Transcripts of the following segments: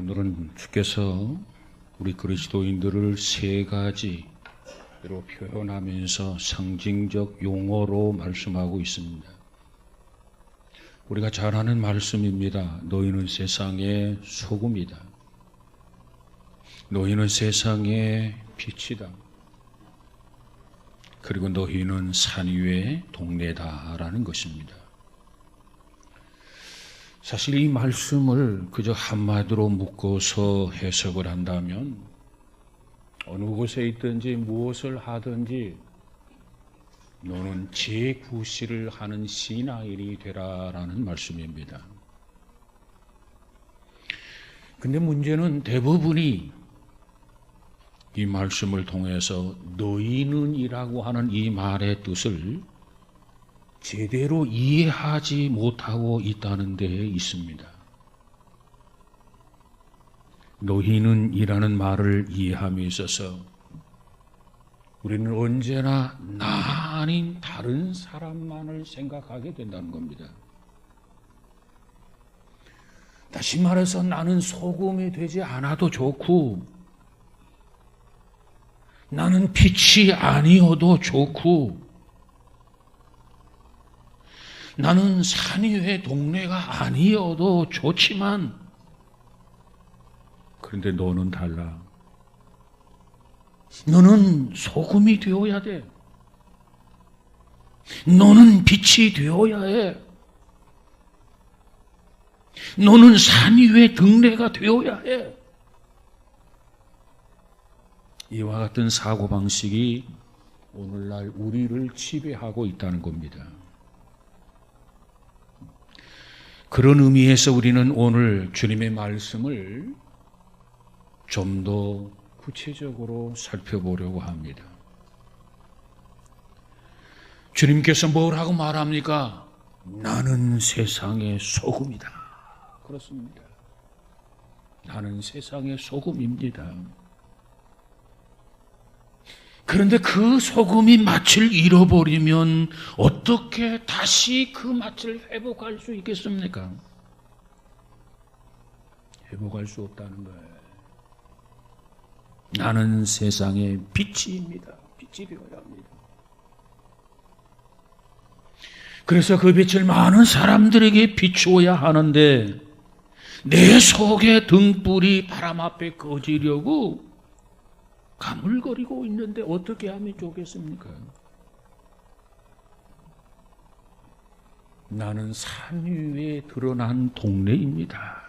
오늘은 주께서 우리 그리스도인들을 세 가지로 표현하면서 상징적 용어로 말씀하고 있습니다. 우리가 잘 아는 말씀입니다. 너희는 세상의 소금이다. 너희는 세상의 빛이다. 그리고 너희는 산 위의 동네다라는 것입니다. 사실 이 말씀을 그저 한마디로 묶어서 해석을 한다면 어느 곳에 있든지 무엇을 하든지 너는 재구시를 하는 신앙인이 되라라는 말씀입니다. 근데 문제는 대부분이 이 말씀을 통해서 너희는 이라고 하는 이 말의 뜻을 제대로 이해하지 못하고 있다는 데에 있습니다. 너희는 이라는 말을 이해함에 있어서 우리는 언제나 나 아닌 다른 사람만을 생각하게 된다는 겁니다. 다시 말해서 나는 소금이 되지 않아도 좋고 나는 빛이 아니어도 좋고 나는 산 위의 동네가 아니어도 좋지만 그런데 너는 달라. 너는 소금이 되어야 돼. 너는 빛이 되어야 해. 너는 산 위의 등대가 되어야 해. 이와 같은 사고방식이 오늘날 우리를 지배하고 있다는 겁니다. 그런 의미에서 우리는 오늘 주님의 말씀을 좀 더 구체적으로 살펴보려고 합니다. 주님께서 뭐라고 말합니까? 나는 세상의 소금이다. 그렇습니다. 나는 세상의 소금입니다. 그런데 그 소금이 맛을 잃어버리면 어떻게 다시 그 맛을 회복할 수 있겠습니까? 회복할 수 없다는 거예요. 나는 세상의 빛입니다. 빛이 되어야 합니다. 그래서 그 빛을 많은 사람들에게 비추어야 하는데 내 속의 등불이 바람 앞에 꺼지려고 가물거리고 있는데 어떻게 하면 좋겠습니까? 나는 산 위에 드러난 동네입니다.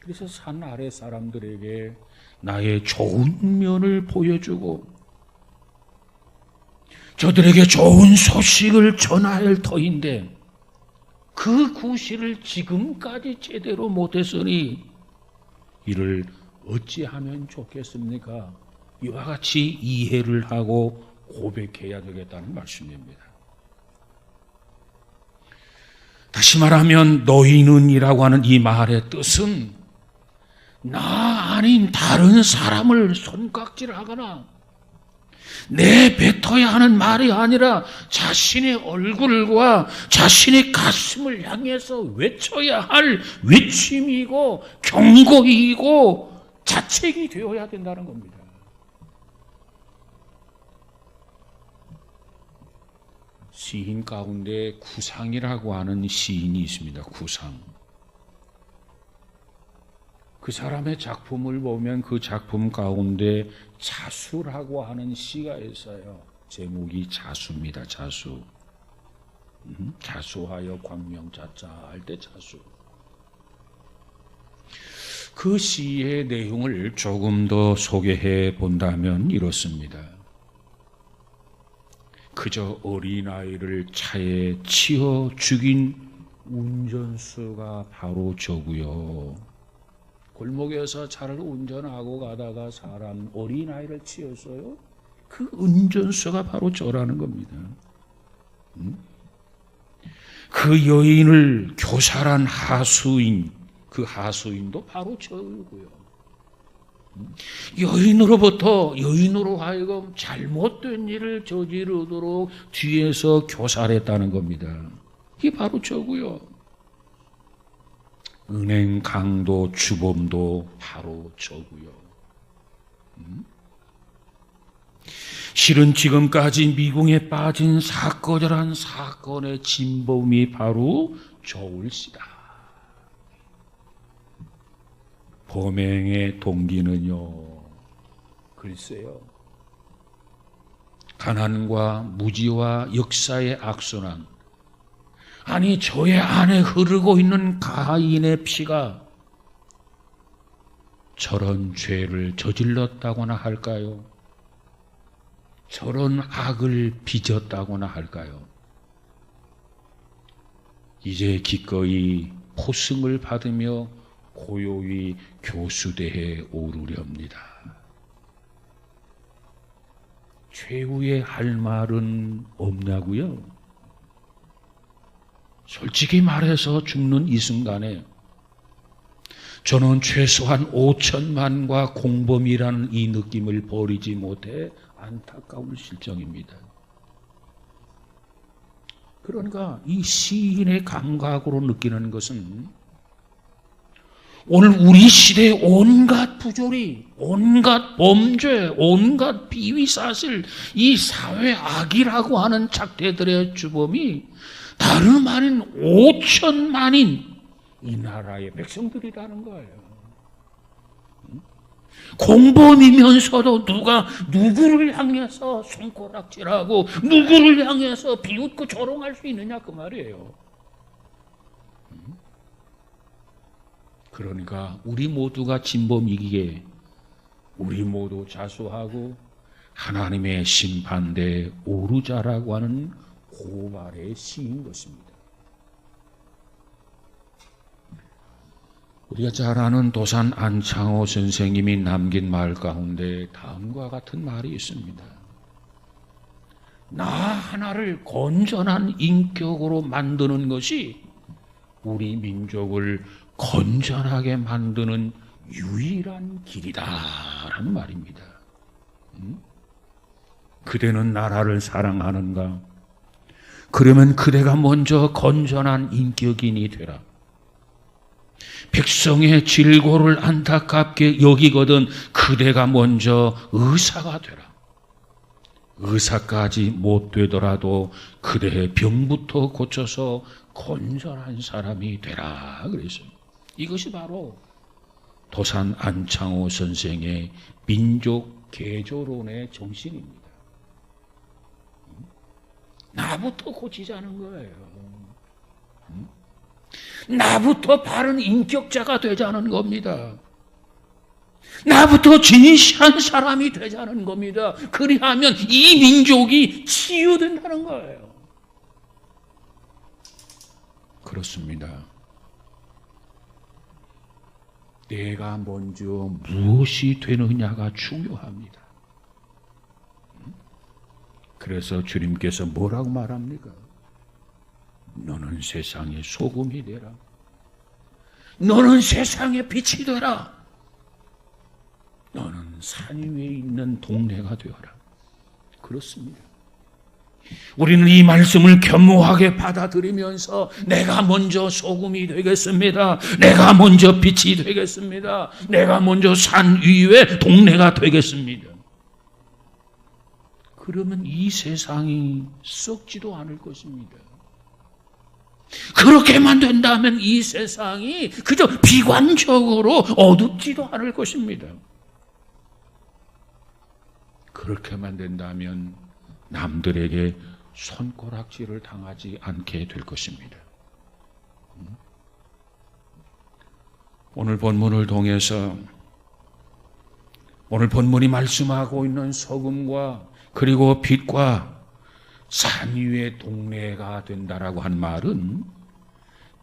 그래서 산 아래 사람들에게 나의 좋은 면을 보여주고 저들에게 좋은 소식을 전할 터인데 그 구실을 지금까지 제대로 못했으니 이를 어찌하면 좋겠습니까? 이와 같이 이해를 하고 고백해야 되겠다는 말씀입니다. 다시 말하면 너희는 이라고 하는 이 말의 뜻은 나 아닌 다른 사람을 손깍질하거나 내 뱉어야 하는 말이 아니라 자신의 얼굴과 자신의 가슴을 향해서 외쳐야 할 외침이고 경고이고 자책이 되어야 된다는 겁니다. 시인 가운데 구상이라고 하는 시인이 있습니다. 구상. 그 사람의 작품을 보면 그 작품 가운데 자수라고 하는 시가 있어요. 제목이 자수입니다. 자수. 자수하여 광명자자 할 때 자수. 그 시의 내용을 조금 더 소개해 본다면 이렇습니다. 그저 어린아이를 차에 치어 죽인 운전수가 바로 저고요. 골목에서 차를 운전하고 가다가 사람 어린아이를 치었어요. 그 운전수가 바로 저라는 겁니다. 그 여인을 교살한 하수인, 그 하수인도 바로 저고요. 여인으로 하여금 잘못된 일을 저지르도록 뒤에서 교살했다는 겁니다. 이게 바로 저고요. 은행 강도 주범도 바로 저고요. 실은 지금까지 미궁에 빠진 사건이란 사건의 진범이 바로 저울시다. 범행의 동기는요, 글쎄요, 가난과 무지와 역사의 악순환, 아니 저의 안에 흐르고 있는 가인의 피가 저런 죄를 저질렀다거나 할까요? 저런 악을 빚었다거나 할까요? 이제 기꺼이 포승을 받으며 고요히 교수대에 오르렵니다. 최후에 할 말은 없냐고요? 솔직히 말해서 죽는 이 순간에 저는 최소한 5천만과 공범이라는 이 느낌을 버리지 못해 안타까운 실정입니다. 그러니까 이 시인의 감각으로 느끼는 것은 오늘 우리 시대의 온갖 부조리, 온갖 범죄, 온갖 비위사실, 이 사회 악이라고 하는 작대들의 주범이 다름 아닌 5천만인 이 나라의 백성들이라는 거예요. 공범이면서도 누가 누구를 향해서 손가락질하고 누구를 향해서 비웃고 조롱할 수 있느냐 그 말이에요. 그러니까 우리 모두가 진범이기에 우리 모두 자수하고 하나님의 심판대에 오르자라고 하는 고발의 시인 것입니다. 우리가 잘 아는 도산 안창호 선생님이 남긴 말 가운데 다음과 같은 말이 있습니다. 나 하나를 건전한 인격으로 만드는 것이 우리 민족을 건전하게 만드는 유일한 길이다라는 말입니다. 그대는 나라를 사랑하는가? 그러면 그대가 먼저 건전한 인격인이 되라. 백성의 질고를 안타깝게 여기거든 그대가 먼저 의사가 되라. 의사까지 못 되더라도 그대의 병부터 고쳐서 건전한 사람이 되라 그랬어요. 이것이 바로 도산 안창호 선생의 민족 개조론의 정신입니다. 나부터 고치자는 거예요. 나부터 바른 인격자가 되자는 겁니다. 나부터 진실한 사람이 되자는 겁니다. 그리하면 이 민족이 치유된다는 거예요. 그렇습니다. 내가 먼저 무엇이 되느냐가 중요합니다. 그래서 주님께서 뭐라고 말합니까? 너는 세상의 소금이 되라. 너는 세상의 빛이 되라. 너는 산 위에 있는 동네가 되어라. 그렇습니다. 우리는 이 말씀을 겸허하게 받아들이면서 내가 먼저 소금이 되겠습니다. 내가 먼저 빛이 되겠습니다. 내가 먼저 산 위에 동네가 되겠습니다. 그러면 이 세상이 썩지도 않을 것입니다. 그렇게만 된다면 이 세상이 그저 비관적으로 어둡지도 않을 것입니다. 그렇게만 된다면 남들에게 손가락질을 당하지 않게 될 것입니다. 오늘 본문을 통해서 오늘 본문이 말씀하고 있는 소금과 그리고 빛과 산 위의 동네가 된다라고 한 말은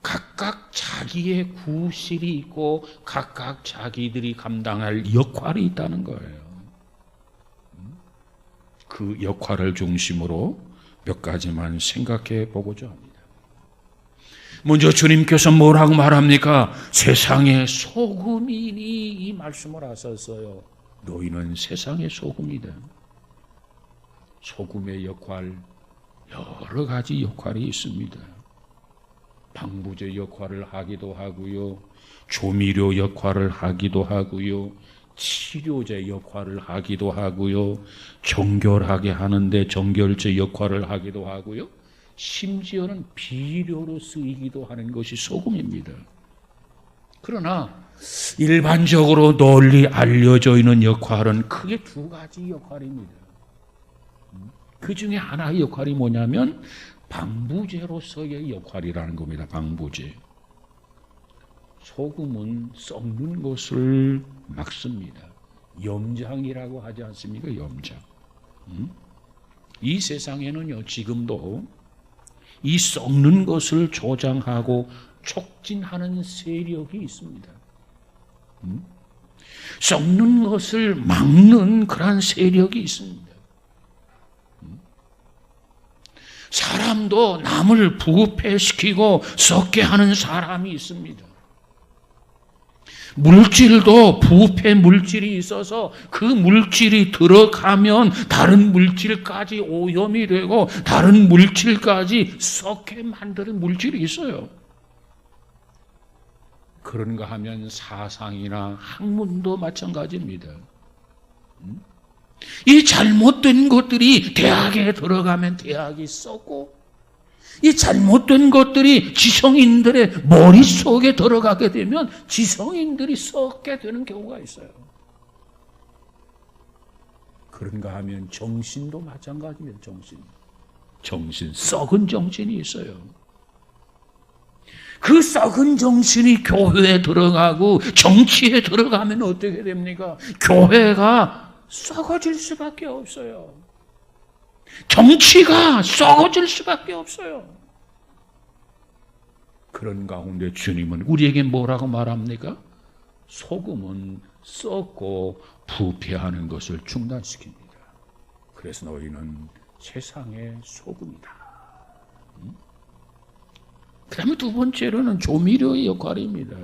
각각 자기의 구실이 있고 각각 자기들이 감당할 역할이 있다는 거예요. 그 역할을 중심으로 몇 가지만 생각해 보고자 합니다. 먼저 주님께서 뭐라고 말합니까? 세상의 소금이니 이 말씀을 하셨어요. 너희는 세상의 소금이다. 소금의 역할, 여러 가지 역할이 있습니다. 방부제 역할을 하기도 하고요. 조미료 역할을 하기도 하고요. 치료제 역할을 하기도 하고요. 정결하게 하는데 정결제 역할을 하기도 하고요. 심지어는 비료로 쓰이기도 하는 것이 소금입니다. 그러나 일반적으로 널리 알려져 있는 역할은 크게 두 가지 역할입니다. 그 중에 하나의 역할이 뭐냐면 방부제로서의 역할이라는 겁니다. 방부제. 소금은 썩는 것을 막습니다. 염장이라고 하지 않습니까? 염장. 이 세상에는요, 지금도 이 썩는 것을 조장하고 촉진하는 세력이 있습니다. 썩는 것을 막는 그러한 세력이 있습니다. 사람도 남을 부패시키고 썩게 하는 사람이 있습니다. 물질도 부패 물질이 있어서 그 물질이 들어가면 다른 물질까지 오염이 되고 다른 물질까지 썩게 만드는 물질이 있어요. 그런가 하면 사상이나 학문도 마찬가지입니다. 이 잘못된 것들이 대학에 들어가면 대학이 썩고 이 잘못된 것들이 지성인들의 머릿속에 들어가게 되면 지성인들이 썩게 되는 경우가 있어요. 그런가 하면 정신도 마찬가지입니다. 정신, 썩은 정신이 있어요. 그 썩은 정신이 교회에 들어가고 정치에 들어가면 어떻게 됩니까? 교회가 썩어질 수밖에 없어요. 정치가 썩어질 수밖에 없어요. 그런 가운데 주님은 우리에게 뭐라고 말합니까? 소금은 썩고 부패하는 것을 중단시킵니다. 그래서 너희는 세상의 소금이다. 그 다음에 두 번째로는 조미료의 역할입니다.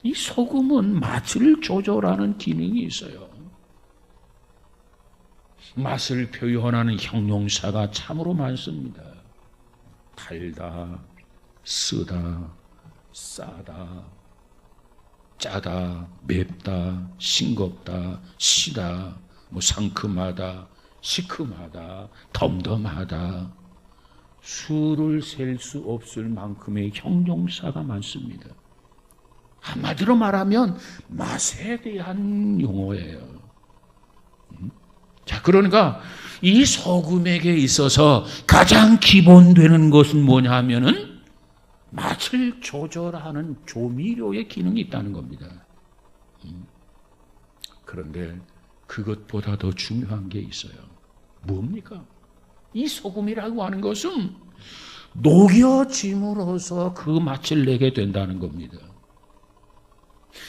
이 소금은 맛을 조절하는 기능이 있어요. 맛을 표현하는 형용사가 참으로 많습니다. 달다, 쓰다, 싸다, 짜다, 맵다, 싱겁다, 시다, 상큼하다, 시큼하다, 덤덤하다. 수를 셀 수 없을 만큼의 형용사가 많습니다. 한마디로 말하면 맛에 대한 용어예요. 자, 그러니까 이 소금에게 있어서 가장 기본되는 것은 뭐냐 하면은 맛을 조절하는 조미료의 기능이 있다는 겁니다. 그런데 그것보다 더 중요한 게 있어요. 뭡니까? 이 소금이라고 하는 것은 녹여짐으로써 그 맛을 내게 된다는 겁니다.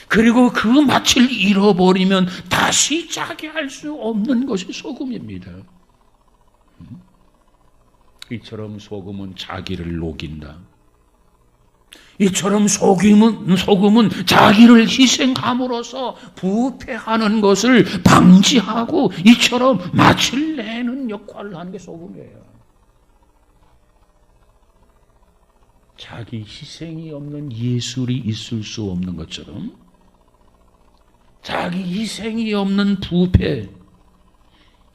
그리고 그 맛을 잃어버리면 다시 짜게 할 수 없는 것이 소금입니다. 이처럼 소금은 자기를 녹인다. 이처럼 소금은 자기를 희생함으로써 부패하는 것을 방지하고 이처럼 맛을 내는 역할을 하는 게 소금이에요. 자기 희생이 없는 예술이 있을 수 없는 것처럼 자기 희생이 없는 부패,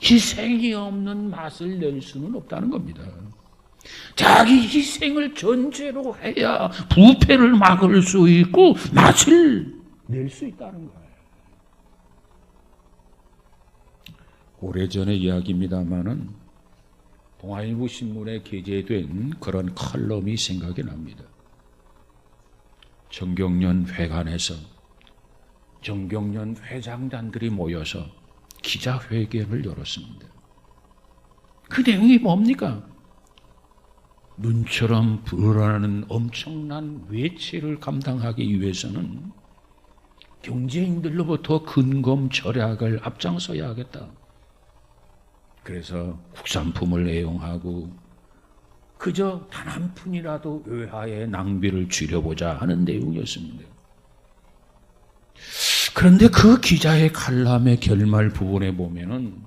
희생이 없는 맛을 낼 수는 없다는 겁니다. 자기 희생을 전제로 해야 부패를 막을 수 있고 맛을 낼 수 있다는 거예요. 오래전의 이야기입니다마는 동아일보 신문에 게재된 그런 칼럼이 생각이 납니다. 정경련 회관에서 정경련 회장단들이 모여서 기자회견을 열었습니다. 그 내용이 뭡니까? 눈처럼 불어나는 엄청난 외채를 감당하기 위해서는 경제인들로부터 근검 절약을 앞장서야 하겠다. 그래서 국산품을 애용하고 그저 단 한 푼이라도 외화의 낭비를 줄여보자 하는 내용이었습니다. 그런데 그 기자의 칼럼의 결말 부분에 보면은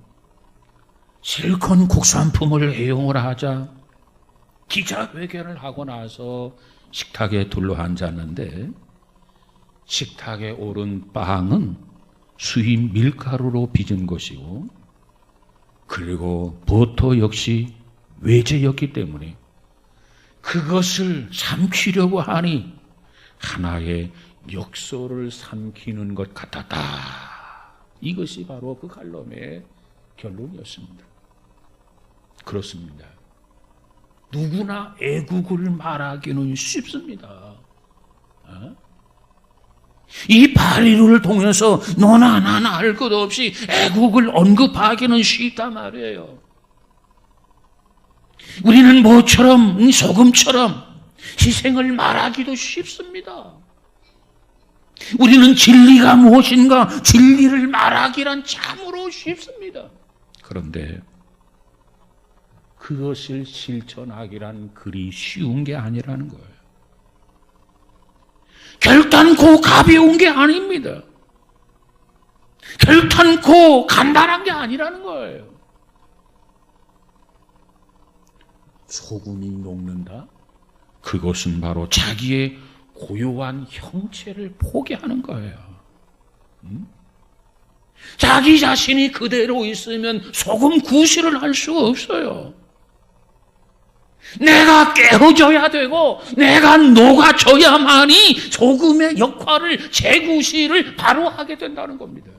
실컷 국산품을 애용을 하자, 기자회견을 하고 나서 식탁에 둘러앉았는데 식탁에 오른 빵은 수입 밀가루로 빚은 것이고 그리고 버터 역시 외제였기 때문에 그것을 삼키려고 하니 하나의 역소를 삼키는 것 같았다. 이것이 바로 그 칼럼의 결론이었습니다. 그렇습니다. 누구나 애국을 말하기는 쉽습니다. 이 바리루를 통해서 너나 나나 할 것 없이 애국을 언급하기는 쉽단 말이에요. 우리는 모처럼 소금처럼 희생을 말하기도 쉽습니다. 우리는 진리가 무엇인가 진리를 말하기란 참으로 쉽습니다. 그런데 그것을 실천하기란 그리 쉬운 게 아니라는 거예요. 결단코 가벼운 게 아닙니다. 결단코 간단한 게 아니라는 거예요. 소금이 녹는다? 그것은 바로 자기의 고요한 형체를 포기하는 거예요. 자기 자신이 그대로 있으면 소금 구실을 할 수가 없어요. 내가 깨어져야 되고 내가 녹아져야만이 소금의 역할을 재구실을 바로 하게 된다는 겁니다.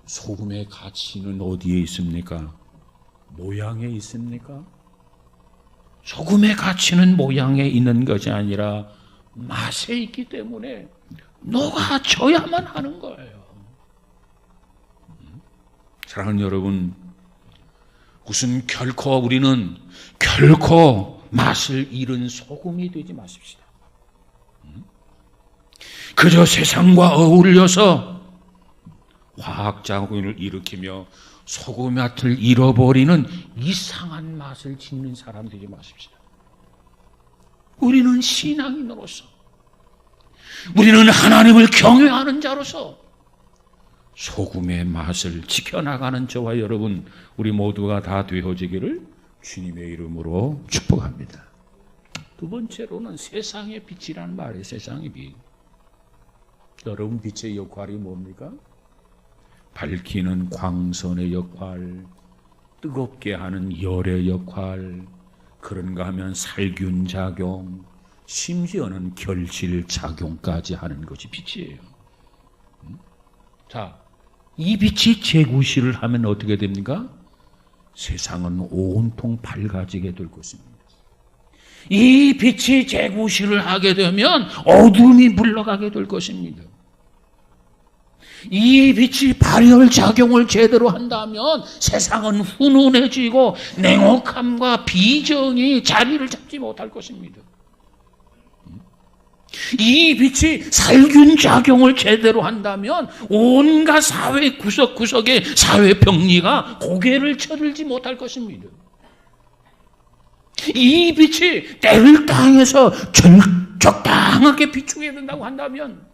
소금의 가치는 어디에 있습니까? 모양에 있습니까? 소금의 가치는 모양에 있는 것이 아니라 맛에 있기 때문에 녹아져야만 하는 거예요. 사랑하는 여러분, 우리는 결코 맛을 잃은 소금이 되지 마십시다. 그저 세상과 어울려서 화학작용을 일으키며 소금 맛을 잃어버리는 이상한 맛을 짓는 사람 되지 마십시다. 우리는 신앙인으로서, 우리는 하나님을 경외하는 자로서 소금의 맛을 지켜나가는 저와 여러분, 우리 모두가 다 되어지기를 주님의 이름으로 축복합니다. 두 번째로는 세상의 빛이라는 말이에요. 세상의 빛. 여러분, 빛의 역할이 뭡니까? 밝히는 광선의 역할, 뜨겁게 하는 열의 역할, 그런가 하면 살균 작용, 심지어는 결실 작용까지 하는 것이 빛이에요. 자, 이 빛이 재구실을 하면 어떻게 됩니까? 세상은 온통 밝아지게 될 것입니다. 이 빛이 재구실을 하게 되면 어둠이 물러가게 될 것입니다. 이 빛이 발열 작용을 제대로 한다면 세상은 훈훈해지고 냉혹함과 비정이 자리를 잡지 못할 것입니다. 이 빛이 살균 작용을 제대로 한다면 온갖 사회 구석구석의 사회 병리가 고개를 쳐들지 못할 것입니다. 이 빛이 때를 당해서 적당하게 비추게 된다고 한다면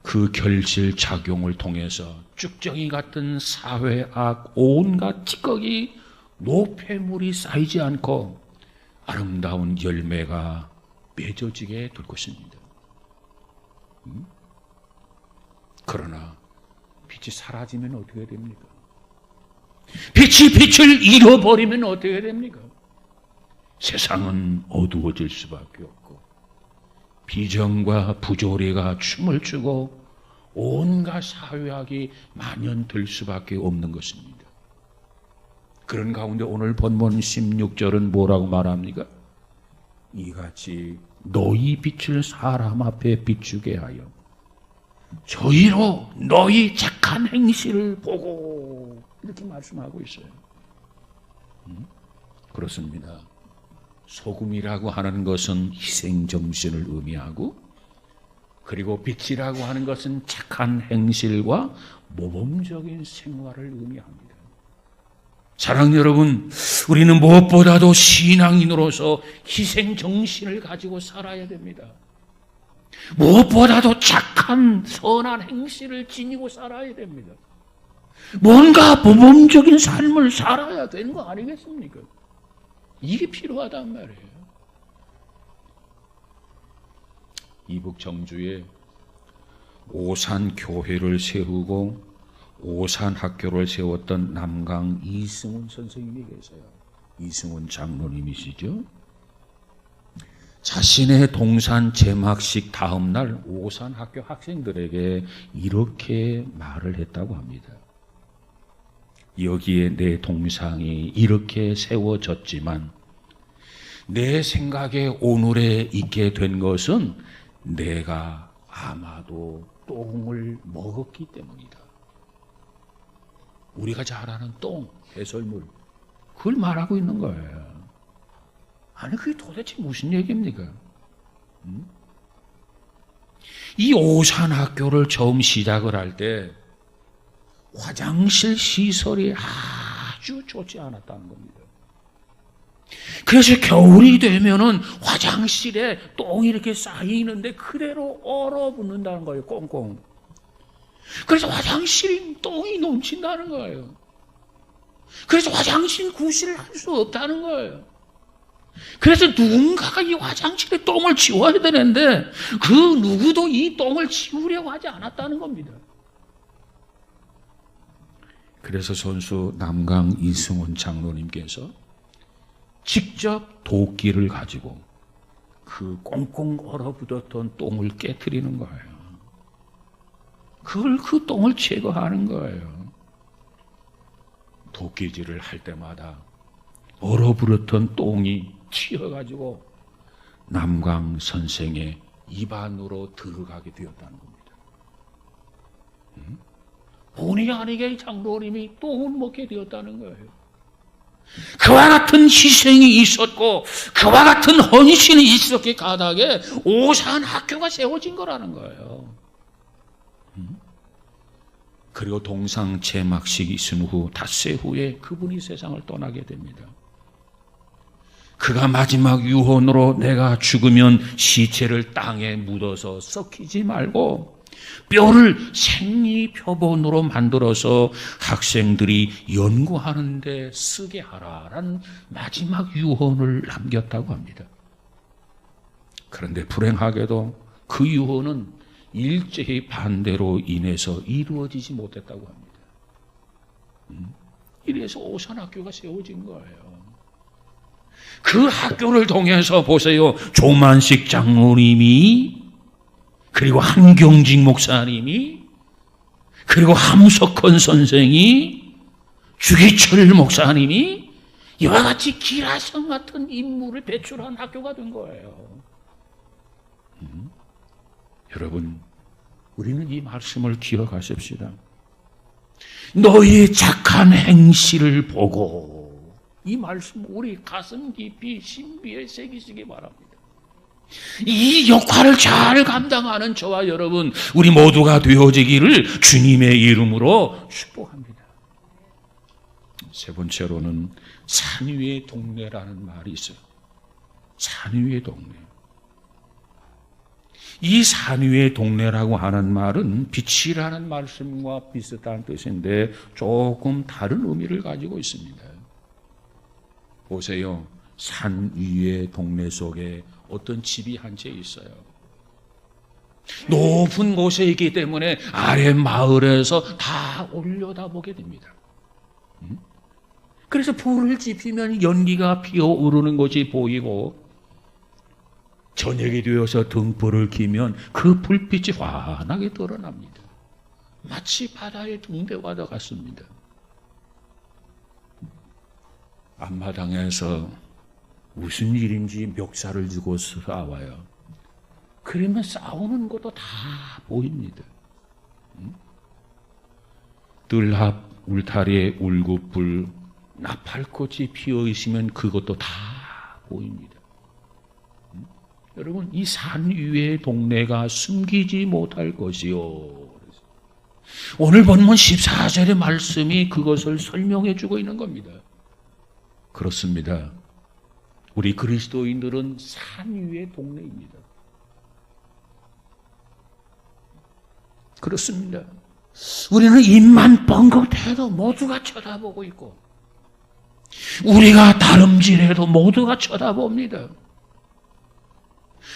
그 결실 작용을 통해서 쭉정이 같은 사회악 온갖 찌꺼기 노폐물이 쌓이지 않고 아름다운 열매가 맺어지게 될 것입니다. 그러나 빛이 사라지면 어떻게 됩니까? 빛이 빛을 잃어버리면 어떻게 됩니까? 세상은 어두워질 수밖에 없고 비정과 부조리가 춤을 추고 온갖 사회학이 만연될 수밖에 없는 것입니다. 그런 가운데 오늘 본문 16절은 뭐라고 말합니까? 이같이 너희 빛을 사람 앞에 비추게 하여 저희로 너희 착한 행실을 보고, 이렇게 말씀하고 있어요. 그렇습니다. 소금이라고 하는 것은 희생정신을 의미하고, 그리고 빛이라고 하는 것은 착한 행실과 모범적인 생활을 의미합니다. 사랑하는 여러분, 우리는 무엇보다도 신앙인으로서 희생정신을 가지고 살아야 됩니다. 무엇보다도 착한 선한 행실을 지니고 살아야 됩니다. 뭔가 모범적인 삶을 살아야 되는 거 아니겠습니까? 이게 필요하단 말이에요. 이북 정주에 오산 교회를 세우고 오산 학교를 세웠던 남강 이승훈 선생님이 계세요. 이승훈 장로님이시죠. 자신의 동산 제막식 다음 날 오산 학교 학생들에게 이렇게 말을 했다고 합니다. 여기에 내 동상이 이렇게 세워졌지만 내 생각에 오늘에 있게 된 것은 내가 아마도 똥을 먹었기 때문이다. 우리가 잘 아는 똥, 배설물, 그걸 말하고 있는 거예요. 아니 그게 도대체 무슨 얘기입니까? 이 오산학교를 처음 시작을 할 때 화장실 시설이 아주 좋지 않았다는 겁니다. 그래서 겨울이 되면은 화장실에 똥이 이렇게 쌓이는데 그대로 얼어붙는다는 거예요. 꽁꽁. 그래서 화장실에 똥이 넘친다는 거예요. 그래서 화장실 구실을 할 수 없다는 거예요. 그래서 누군가가 이 화장실에 똥을 치워야 되는데 그 누구도 이 똥을 치우려고 하지 않았다는 겁니다. 그래서 선수 남강 이승훈 장로님께서 직접 도끼를 가지고 그 꽁꽁 얼어붙었던 똥을 깨트리는 거예요. 그 똥을 제거하는 거예요. 도끼질을 할 때마다 얼어붙었던 똥이 튀어가지고 남강 선생의 입안으로 들어가게 되었다는 겁니다. 본의 아니게 장로님이 똥을 먹게 되었다는 거예요. 그와 같은 희생이 있었고 그와 같은 헌신이 있었기에 가닥에 오산 학교가 세워진 거라는 거예요. 그리고 동상 제막식이 있은 후 닷새 후에 그분이 세상을 떠나게 됩니다. 그가 마지막 유언으로 내가 죽으면 시체를 땅에 묻어서 썩히지 말고 뼈를 생리표본으로 만들어서 학생들이 연구하는 데 쓰게 하라라는 마지막 유언을 남겼다고 합니다. 그런데 불행하게도 그 유언은 일제히 반대로 인해서 이루어지지 못했다고 합니다. 이래서 오산학교가 세워진 거예요. 그 학교를 통해서 보세요. 조만식 장로님이 그리고 한경직 목사님이 그리고 함석헌 선생이 주기철 목사님이 이와 같이 기라성 같은 인물을 배출한 학교가 된 거예요. 여러분, 우리는 이 말씀을 기억하십시다. 너희의 착한 행실을 보고 이 말씀 우리 가슴 깊이 신비에 새기시기 바랍니다. 이 역할을 잘 감당하는 저와 여러분, 우리 모두가 되어지기를 주님의 이름으로 축복합니다. 세 번째로는 산 위의 동네라는 말이 있어요. 산 위의 동네. 이 산 위의 동네라고 하는 말은 빛이라는 말씀과 비슷한 뜻인데 조금 다른 의미를 가지고 있습니다. 보세요. 산 위의 동네 속에 어떤 집이 한 채 있어요. 높은 곳에 있기 때문에 아래 마을에서 다 올려다보게 됩니다. 그래서 불을 지피면 연기가 피어오르는 것이 보이고 저녁이 되어서 등불을 켜면 그 불빛이 환하게 드러납니다. 마치 바다의 등대와도 같습니다. 앞마당에서 무슨 일인지 멱살을 쥐고 싸워요. 그러면 싸우는 것도 다 보입니다. 뜰합 울타리에 울긋불 나팔꽃이 피어 있으면 그것도 다 보입니다. 여러분, 이 산 위의 동네가 숨기지 못할 것이요. 오늘 본문 14절의 말씀이 그것을 설명해 주고 있는 겁니다. 그렇습니다. 우리 그리스도인들은 산 위의 동네입니다. 그렇습니다. 우리는 입만 뻥긋해도 모두가 쳐다보고 있고, 우리가 다름질해도 모두가 쳐다봅니다.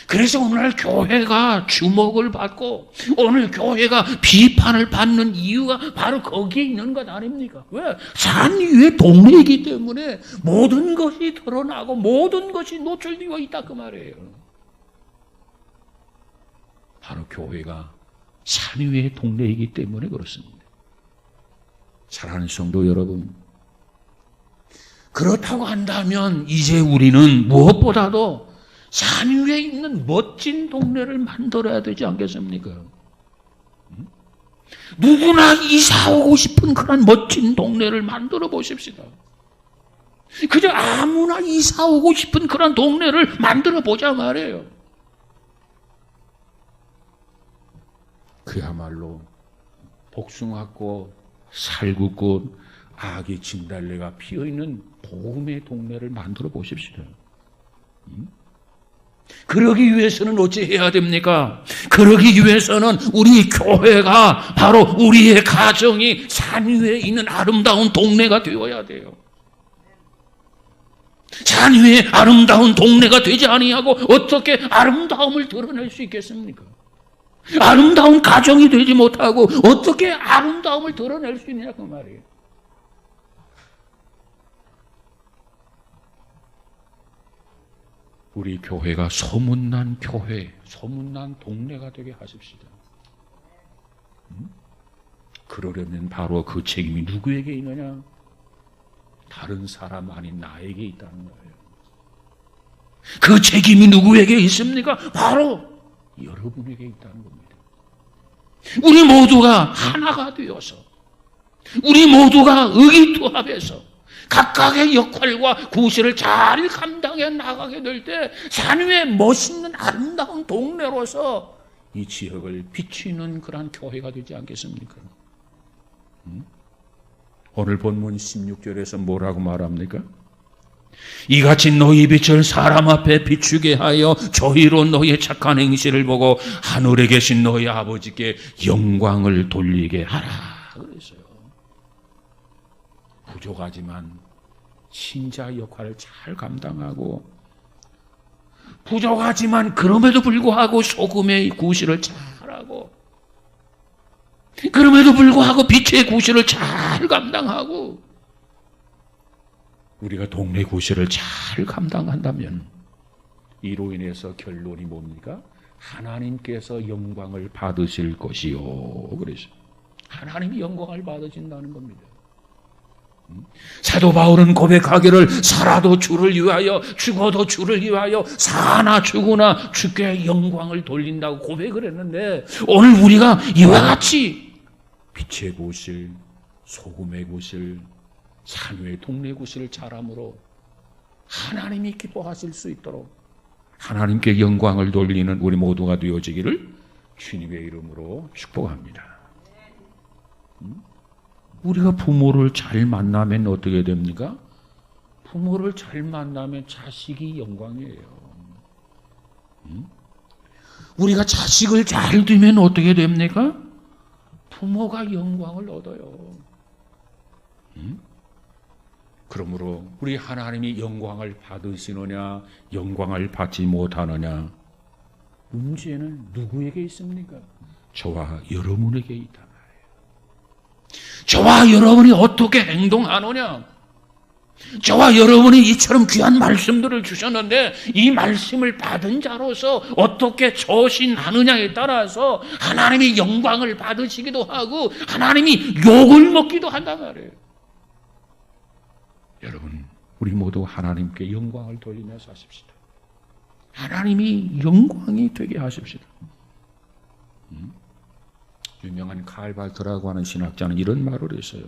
그래서 오늘 교회가 주목을 받고 오늘 교회가 비판을 받는 이유가 바로 거기에 있는 것 아닙니까? 왜? 산 위의 동네이기 때문에 모든 것이 드러나고 모든 것이 노출되어 있다 그 말이에요. 바로 교회가 산 위의 동네이기 때문에 그렇습니다. 사랑하는 성도 여러분, 그렇다고 한다면 이제 우리는 무엇보다도 산 위에 있는 멋진 동네를 만들어야 되지 않겠습니까? 누구나 이사오고 싶은 그런 멋진 동네를 만들어 보십시다. 그저 아무나 이사오고 싶은 그런 동네를 만들어 보자 말이에요. 그야말로 복숭아꽃, 살구꽃, 아기 진달래가 피어있는 복음의 동네를 만들어 보십시다. 그러기 위해서는 어찌해야 됩니까? 그러기 위해서는 우리 교회가 바로 우리의 가정이 산 위에 있는 아름다운 동네가 되어야 돼요. 산 위에 아름다운 동네가 되지 아니하고 어떻게 아름다움을 드러낼 수 있겠습니까? 아름다운 가정이 되지 못하고 어떻게 아름다움을 드러낼 수 있냐 그 말이에요. 우리 교회가 소문난 교회, 소문난 동네가 되게 하십시다. 그러려면 바로 그 책임이 누구에게 있느냐? 다른 사람 아닌 나에게 있다는 거예요. 그 책임이 누구에게 있습니까? 바로 여러분에게 있다는 겁니다. 우리 모두가 하나가 되어서, 우리 모두가 의기투합해서 각각의 역할과 구실을 잘 감당해 나가게 될 때 산 위에 멋있는 아름다운 동네로서 이 지역을 비추는 그러한 교회가 되지 않겠습니까? 오늘 본문 16절에서 뭐라고 말합니까? 이같이 너희 빛을 사람 앞에 비추게 하여 저희로 너희의 착한 행실을 보고 하늘에 계신 너희 아버지께 영광을 돌리게 하라 그랬어요. 부족하지만 신자 역할을 잘 감당하고, 부족하지만 그럼에도 불구하고 소금의 구실을 잘하고, 그럼에도 불구하고 빛의 구실을 잘 감당하고, 우리가 동네 구실을 잘 감당한다면 이로 인해서 결론이 뭡니까? 하나님께서 영광을 받으실 것이요. 그래서 하나님이 영광을 받으신다는 겁니다. 사도 바울은 고백하기를 살아도 주를 위하여 죽어도 주를 위하여 사나 죽으나 주께 영광을 돌린다고 고백을 했는데, 오늘 우리가 이와 같이 빛의 구실, 소금의 구실, 산위의 동네 구실을 잘함으로 하나님이 기뻐하실 수 있도록 하나님께 영광을 돌리는 우리 모두가 되어지기를 주님의 이름으로 축복합니다. 우리가 부모를 잘 만나면 어떻게 됩니까? 부모를 잘 만나면 자식이 영광이에요. 우리가 자식을 잘 두면 어떻게 됩니까? 부모가 영광을 얻어요. 그러므로 우리 하나님이 영광을 받으시느냐, 영광을 받지 못하느냐, 문제는 누구에게 있습니까? 저와 여러분에게 있다. 저와 여러분이 어떻게 행동하느냐, 저와 여러분이 이처럼 귀한 말씀들을 주셨는데 이 말씀을 받은 자로서 어떻게 처신하느냐에 따라서 하나님이 영광을 받으시기도 하고 하나님이 욕을 먹기도 한단 말이에요. 여러분, 우리 모두 하나님께 영광을 돌리며 사십시다. 하나님이 영광이 되게 하십시다. 유명한 칼 발트라고 하는 신학자는 이런 말을 했어요.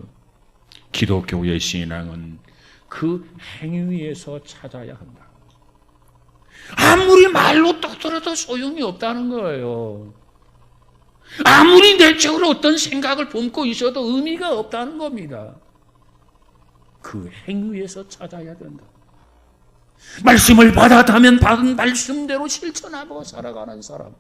기독교의 신앙은 그 행위에서 찾아야 한다. 아무리 말로 떠들어도 소용이 없다는 거예요. 아무리 내적으로 어떤 생각을 품고 있어도 의미가 없다는 겁니다. 그 행위에서 찾아야 된다. 말씀을 받았다면 받은 말씀대로 실천하고 살아가는 사람,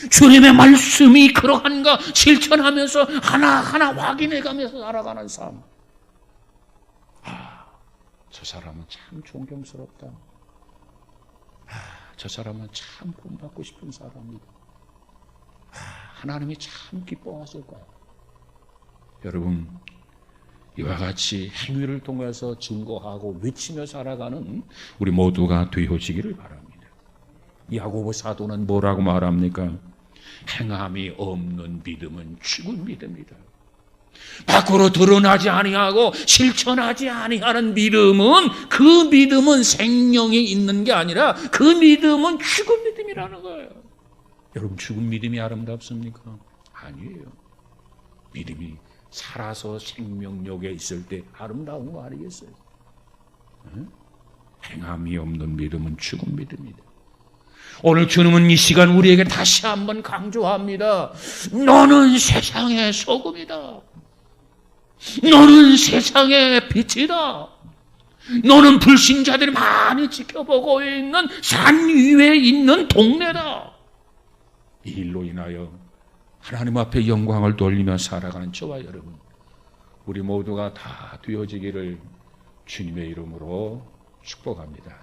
주님의 말씀이 그러한가 실천하면서 하나하나 확인해가면서 살아가는 삶. 저 사람은 참 존경스럽다. 저 사람은 참 본받고 싶은 사람이다. 하나님이 참 기뻐하실 거야. 여러분, 이와 같이 행위를 통해서 증거하고 외치며 살아가는 우리 모두가 되어지기를 바랍니다. 야고보 사도는 뭐라고 말합니까? 행함이 없는 믿음은 죽은 믿음이다. 밖으로 드러나지 아니하고 실천하지 아니하는 믿음은, 그 믿음은 생명이 있는 게 아니라 그 믿음은 죽은 믿음이라는 거예요. 여러분, 죽은 믿음이 아름답습니까? 아니에요. 믿음이 살아서 생명력에 있을 때 아름다운 거 아니겠어요? 행함이 없는 믿음은 죽은 믿음이다. 오늘 주님은 이 시간 우리에게 다시 한번 강조합니다. 너는 세상의 소금이다. 너는 세상의 빛이다. 너는 불신자들이 많이 지켜보고 있는 산 위에 있는 동네다. 이 일로 인하여 하나님 앞에 영광을 돌리며 살아가는 저와 여러분, 우리 모두가 다 되어지기를 주님의 이름으로 축복합니다.